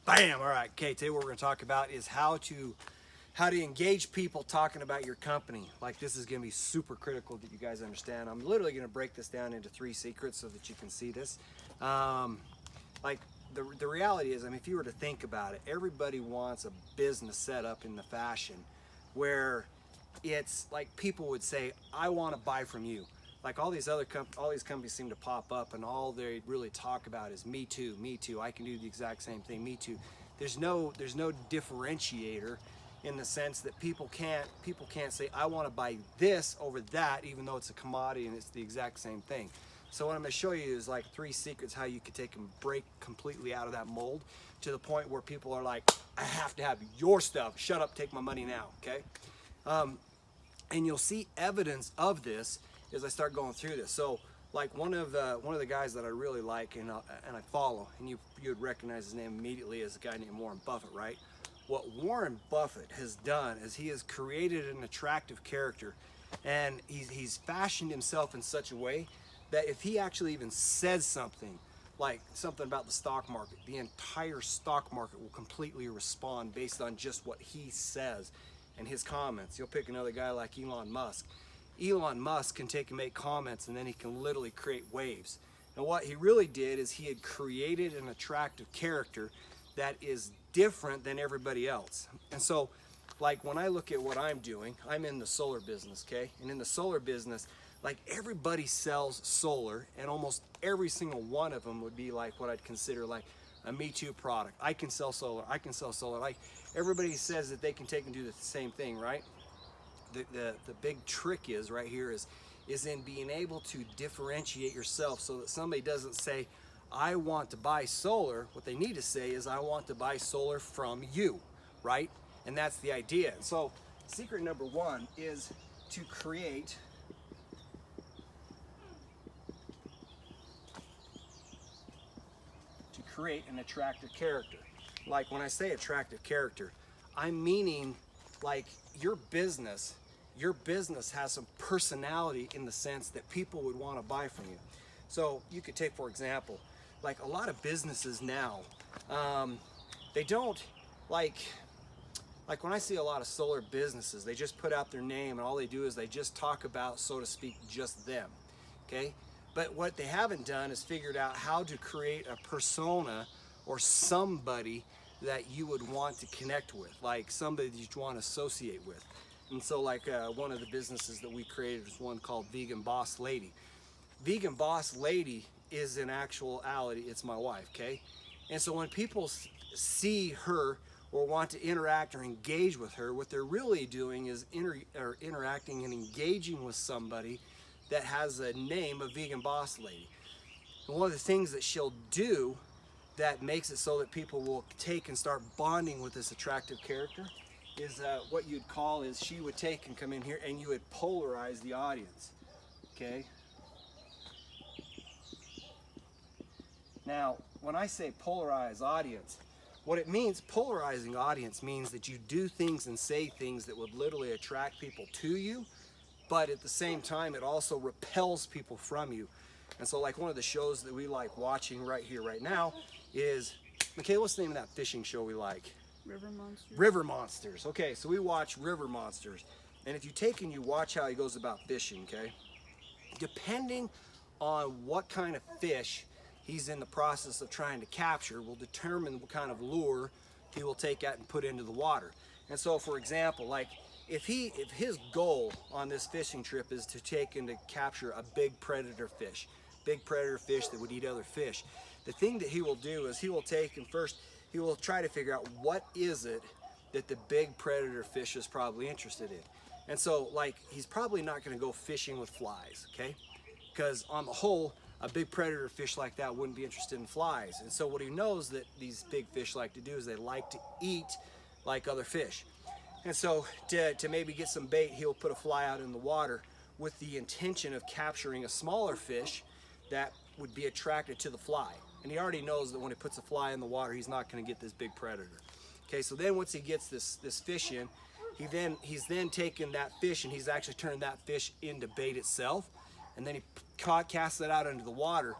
Bam! All right, okay, today what we're gonna talk about is how to engage people talking about your company. Like, this is gonna be super critical that you guys understand. I'm literally gonna break this down into 3 secrets so that you can see this. Um, like the reality is, I mean, if you were to think about it, everybody wants a business set up in the fashion where it's like people would say, I want to buy from you. Like all these all these companies seem to pop up, and all they really talk about is me too, me too. I can do the exact same thing, me too. There's no differentiator in the sense that people can't say I want to buy this over that, even though it's a commodity and it's the exact same thing. So what I'm going to show you is like 3 secrets how you can take and break completely out of that mold to the point where people are like, I have to have your stuff. Shut up, take my money now. Okay. And you'll see evidence of this as I start going through this. So, like one of the guys that I really like and I follow, and you would recognize his name immediately as a guy named Warren Buffett, right? What Warren Buffett has done is he has created an attractive character, and he's fashioned himself in such a way that if he actually even says something, like something about the stock market, the entire stock market will completely respond based on just what he says and his comments. You'll pick another guy like Elon Musk. Elon Musk can take and make comments, and then he can literally create waves. And what he really did is he had created an attractive character that is different than everybody else. And so, like when I look at what I'm doing, I'm in the solar business, okay? And in the solar business, like everybody sells solar, and almost every single one of them would be like what I'd consider like a Me Too product. I can sell solar, I can sell solar. Like everybody says that they can take and do the same thing, right? The big trick is right here is in being able to differentiate yourself so that somebody doesn't say, I want to buy solar. What they need to say is, I want to buy solar from you, right? And that's the idea. So secret number 1 is to create an attractive character. Like when I say attractive character, I'm meaning like your business has some personality in the sense that people would want to buy from you. So you could take, for example, like a lot of businesses now, they don't like when I see a lot of solar businesses, they just put out their name and all they do is they just talk about, so to speak, just them. Okay? But what they haven't done is figured out how to create a persona or somebody that you would want to connect with, like somebody that you want to associate with. And so like one of the businesses that we created was one called Vegan Boss Lady. Vegan Boss Lady is in actuality, it's my wife, okay? And so when people see her or want to interact or engage with her, what they're really doing is interacting and engaging with somebody that has a name of Vegan Boss Lady. And one of the things that she'll do that makes it so that people will take and start bonding with this attractive character is what you'd call is she would take and come in here and you would polarize the audience, okay? Now, when I say polarize audience, what it means, polarizing audience means that you do things and say things that would literally attract people to you, but at the same time, it also repels people from you. And so like one of the shows that we like watching right here, right now is, Michaela, what's the name of that fishing show we like? River Monsters. River Monsters. Okay, so we watch River Monsters. And if you take and you watch how he goes about fishing, okay, depending on what kind of fish he's in the process of trying to capture will determine what kind of lure he will take out and put into the water. And so, for example, like if his goal on this fishing trip is to take and to capture a big predator fish that would eat other fish, the thing that he will do is he will take and first he will try to figure out what is it that the big predator fish is probably interested in. And so like he's probably not going to go fishing with flies, okay? Because on the whole, a big predator fish like that wouldn't be interested in flies. And so what he knows that these big fish like to do is they like to eat like other fish. And so to maybe get some bait, he'll put a fly out in the water with the intention of capturing a smaller fish that would be attracted to the fly. And he already knows that when he puts a fly in the water, he's not going to get this big predator. Okay, so then once he gets this fish in, he's then taken that fish and he's actually turned that fish into bait itself, and then he casts it out into the water.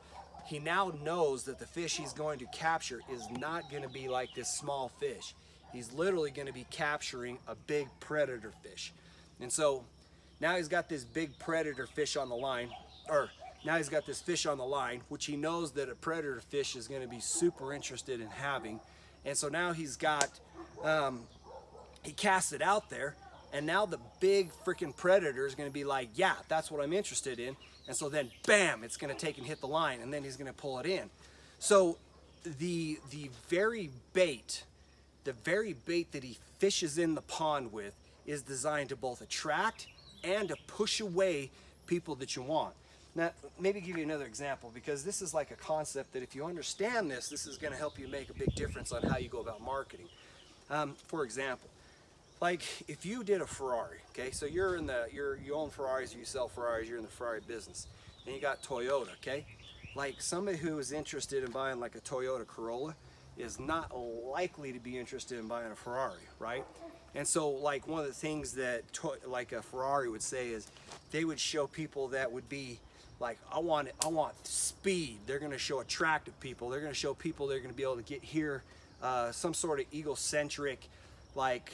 he now knows that the fish he's going to capture is not going to be like this small fish. He's literally going to be capturing a big predator fish. And so now he's got this big predator fish on the line, or now he's got this fish on the line, which he knows that a predator fish is going to be super interested in having. And so now he's got, he casts it out there, and now the big freaking predator is going to be like, yeah, that's what I'm interested in. And so then, bam, it's going to take and hit the line, and then he's going to pull it in. So the very bait that he fishes in the pond with is designed to both attract and to push away people that you want. Now, maybe give you another example, because this is like a concept that if you understand this, this is going to help you make a big difference on how you go about marketing. For example, like if you did a Ferrari, okay, so you own Ferraris, you sell Ferraris, you're in the Ferrari business, and you got Toyota, okay? Like somebody who is interested in buying like a Toyota Corolla is not likely to be interested in buying a Ferrari, right? And so like one of the things that like a Ferrari would say is they would show people that would be like, I want speed. They're going to show attractive people. They're going to show people they're going to be able to get here, some sort of egocentric, like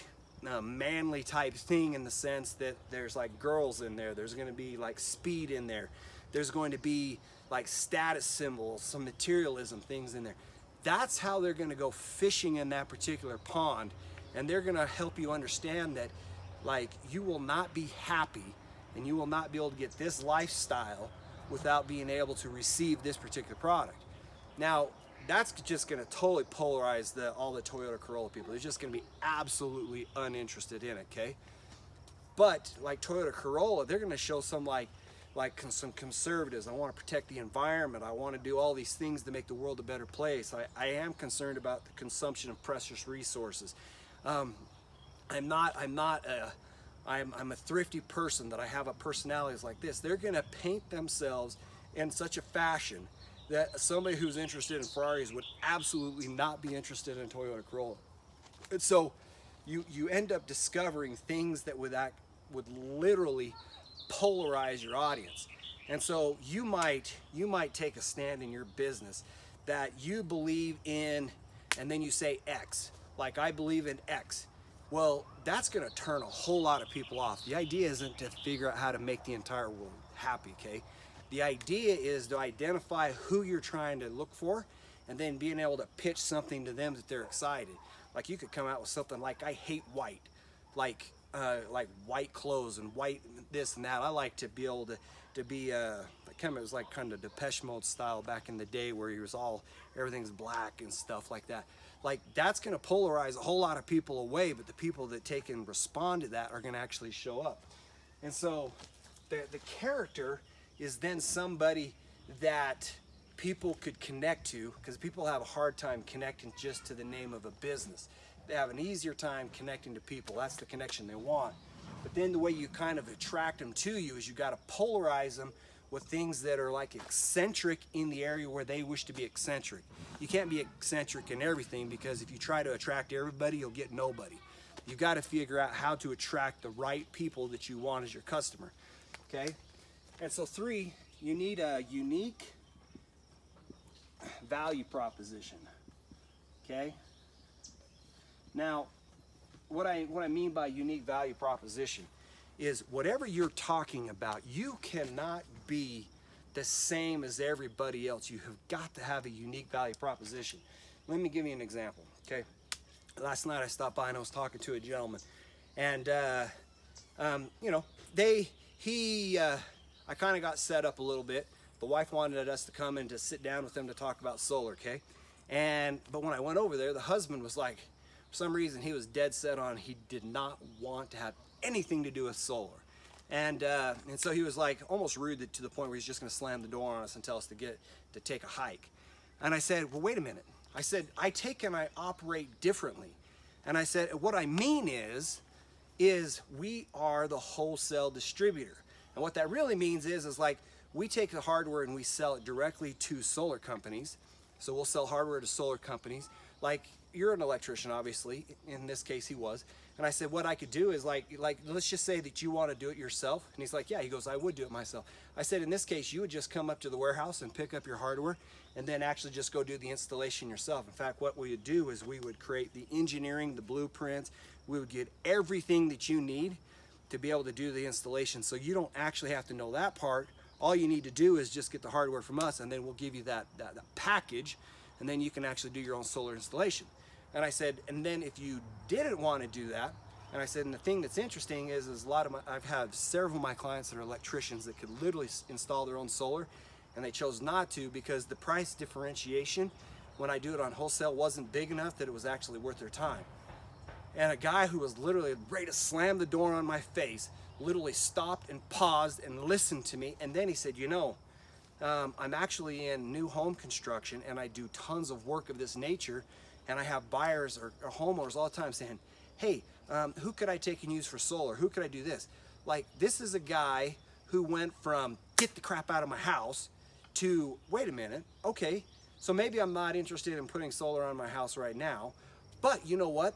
manly type thing, in the sense that there's like girls in there. There's going to be like speed in there. There's going to be like status symbols, some materialism things in there. That's how they're going to go fishing in that particular pond. And they're going to help you understand that like you will not be happy and you will not be able to get this lifestyle without being able to receive this particular product. Now, that's just going to totally polarize all the Toyota Corolla people. They're just going to be absolutely uninterested in it, okay? But like Toyota Corolla, they're going to show some some conservatives. I want to protect the environment. I want to do all these things to make the world a better place. I am concerned about the consumption of precious resources. I'm a thrifty person, that I have a personality like this. They're going to paint themselves in such a fashion that somebody who's interested in Ferraris would absolutely not be interested in Toyota Corolla. And so you end up discovering things that would literally polarize your audience. And so you might take a stand in your business that you believe in, and then you say X, like I believe in X. Well, that's going to turn a whole lot of people off. The idea isn't to figure out how to make the entire world happy, okay? The idea is to identify who you're trying to look for, and then being able to pitch something to them that they're excited. Like you could come out with something like, I hate white, like white clothes and white this and that. I like to be able to be it was like kind of Depeche Mode style back in the day, where everything's black and stuff like that. Like that's going to polarize a whole lot of people away, but the people that take and respond to that are going to actually show up. And so the character is then somebody that people could connect to, because people have a hard time connecting just to the name of a business. They have an easier time connecting to people. That's the connection they want. But then the way you kind of attract them to you is you got to polarize them with things that are like eccentric in the area where they wish to be eccentric. You can't be eccentric in everything, because if you try to attract everybody, you'll get nobody. You've got to figure out how to attract the right people that you want as your customer, okay? And so 3, you need a unique value proposition, okay? Now, what I mean by unique value proposition is whatever you're talking about, you cannot be the same as everybody else. You have got to have a unique value proposition. Let me give you an example, okay? Last night I stopped by and I was talking to a gentleman, and you know, I kind of got set up a little bit. The wife wanted us to come and to sit down with them to talk about solar, okay? But when I went over there, the husband was like, for some reason, he was dead set on he did not want to have anything to do with solar. And so he was like almost rude to the point where he's just going to slam the door on us and tell us to take a hike. And I said, well, wait a minute. I said, I take and I operate differently. And I said, what I mean is we are the wholesale distributor. And what that really means is like we take the hardware and we sell it directly to solar companies. So we'll sell hardware to solar companies. Like, you're an electrician, obviously. In this case, he was. And I said, what I could do is like let's just say that you want to do it yourself. And he's like, yeah. He goes, I would do it myself. I said, in this case, you would just come up to the warehouse and pick up your hardware and then actually just go do the installation yourself. In fact, what we would do is we would create the engineering, the blueprints. We would get everything that you need to be able to do the installation. So you don't actually have to know that part. All you need to do is just get the hardware from us, and then we'll give you that package, and then you can actually do your own solar installation. And I said, and then if you didn't want to do that, and I said, and the thing that's interesting is a lot of I've had several of my clients that are electricians that could literally install their own solar, and they chose not to because the price differentiation when I do it on wholesale wasn't big enough that it was actually worth their time. And a guy who was literally ready to slam the door on my face literally stopped and paused and listened to me, and then he said, you know, I'm actually in new home construction and I do tons of work of this nature, and I have buyers or homeowners all the time saying, hey, who could I take and use for solar? Who could I do this? Like, this is a guy who went from get the crap out of my house to, wait a minute, okay, so maybe I'm not interested in putting solar on my house right now, but you know what?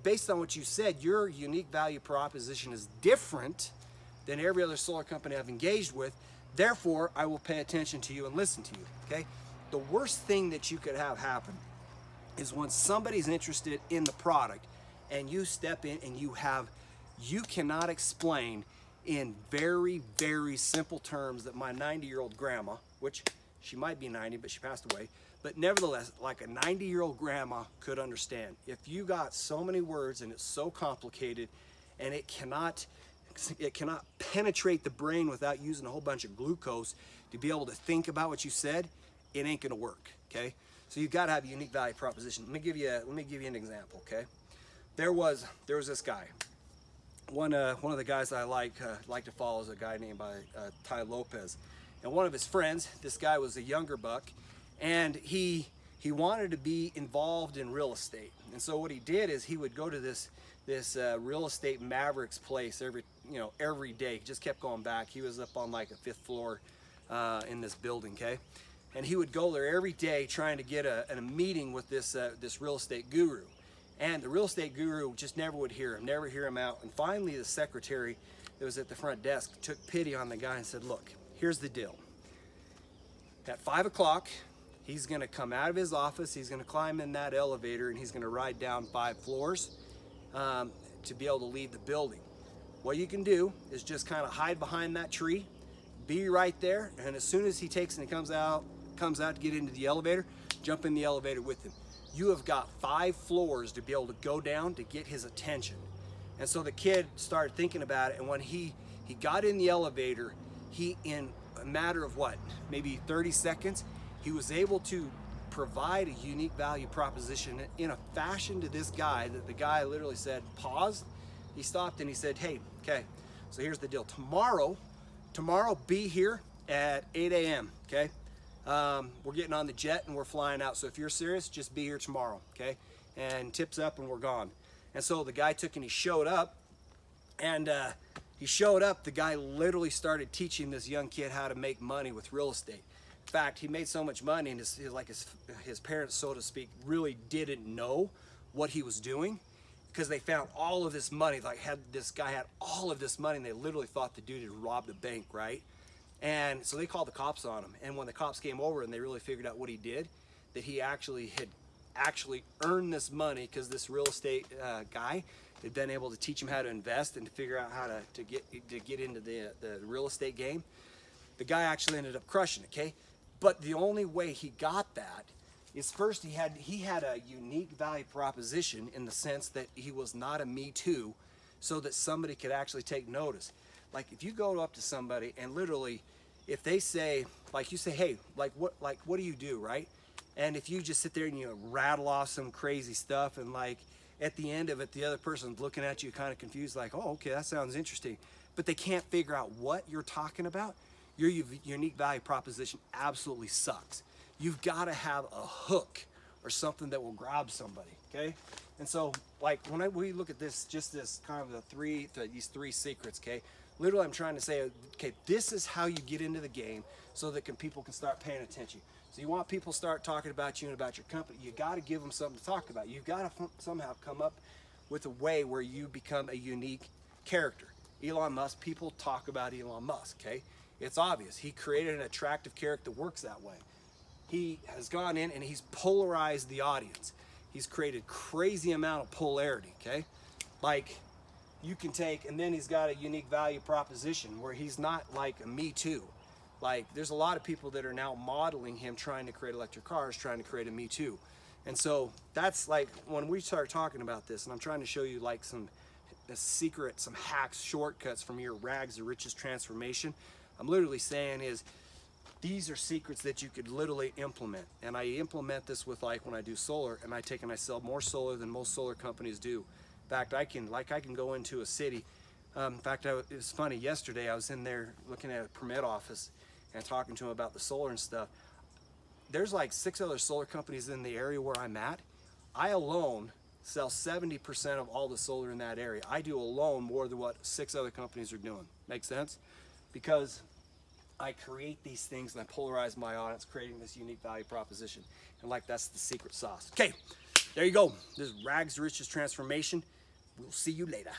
Based on what you said, your unique value proposition is different than every other solar company I've engaged with. Therefore, I will pay attention to you and listen to you, okay? The worst thing that you could have happen is when somebody's interested in the product and you step in and you cannot explain in very, very simple terms that my 90-year-old grandma, which she might be 90, but she passed away, but nevertheless, like a 90-year-old grandma could understand. If you got so many words and it's so complicated and it cannot penetrate the brain without using a whole bunch of glucose to be able to think about what you said, it ain't gonna work, okay? So you've got to have a unique value proposition. Let me give you an example, okay? There was this guy. One of the guys that I like to follow is a guy named Ty Lopez. And one of his friends, this guy was a younger buck, and he wanted to be involved in real estate. And so what he did is he would go to this real estate Mavericks place every day. He just kept going back. He was up on like a 5th floor in this building, okay? And he would go there every day trying to get a meeting with this real estate guru. And the real estate guru just never would hear him out. And finally the secretary that was at the front desk took pity on the guy and said, look, here's the deal. At 5 o'clock, he's gonna come out of his office, he's gonna climb in that elevator, and he's gonna ride down 5 floors to be able to leave the building. What you can do is just kind of hide behind that tree, be right there, and as soon as he takes and he comes out to get into the elevator, jump in the elevator with him. You have got 5 floors to be able to go down to get his attention. And so the kid started thinking about it, and when he got in the elevator, he, in a matter of what, maybe 30 seconds, he was able to provide a unique value proposition in a fashion to this guy that the guy literally said, paused, he stopped and he said, hey, okay, so here's the deal. Tomorrow be here at 8 a.m., okay? We're getting on the jet and we're flying out. So if you're serious, just be here tomorrow, okay? And tips up and we're gone. And so the guy took and he showed up, and the guy literally started teaching this young kid how to make money with real estate. In fact, he made so much money, and his parents, so to speak, really didn't know what he was doing, because they found all of this money. This guy had all of this money, and they literally thought the dude had robbed a bank, right? And so they called the cops on him. And when the cops came over and they really figured out what he did, that he actually had earned this money because this real estate guy had been able to teach him how to invest and to figure out how to get into the real estate game. The guy actually ended up crushing it, okay? But the only way he got that is, first he had a unique value proposition in the sense that he was not a me too, so that somebody could actually take notice. Like if you go up to somebody and literally, if they say, like you say, hey, what do you do, right? And if you just sit there and you rattle off some crazy stuff, and like at the end of it, the other person's looking at you kind of confused, like, oh, okay, that sounds interesting, but they can't figure out what you're talking about, your unique value proposition absolutely sucks. You've got to have a hook or something that will grab somebody, okay? And so, like, when we look at this, just this kind of these three secrets, okay? Literally, I'm trying to say, okay, this is how you get into the game so that people can start paying attention. So you want people to start talking about you and about your company. You got to give them something to talk about. You've got to somehow come up with a way where you become a unique character. Elon Musk, people talk about Elon Musk, okay? It's obvious. He created an attractive character that works that way. He has gone in and he's polarized the audience. He's created crazy amount of polarity, okay? Like you can take, and then he's got a unique value proposition where he's not like a me too. Like there's a lot of people that are now modeling him trying to create electric cars, trying to create a me too. And so that's like when we start talking about this, and I'm trying to show you like some secret, some hacks, shortcuts from your rags to riches transformation. I'm literally saying is these are secrets that you could literally implement. And I implement this with like when I do solar, and I sell more solar than most solar companies do. In fact, I can go into a city. In fact, it was funny, yesterday I was in there looking at a permit office and talking to them about the solar and stuff. There's like 6 other solar companies in the area where I'm at. I alone sell 70% of all the solar in that area. I do alone more than what 6 other companies are doing. Make sense? Because I create these things and I polarize my audience, creating this unique value proposition. And like that's the secret sauce. Okay, there you go. This is Rags to Riches Transformation. We'll see you later.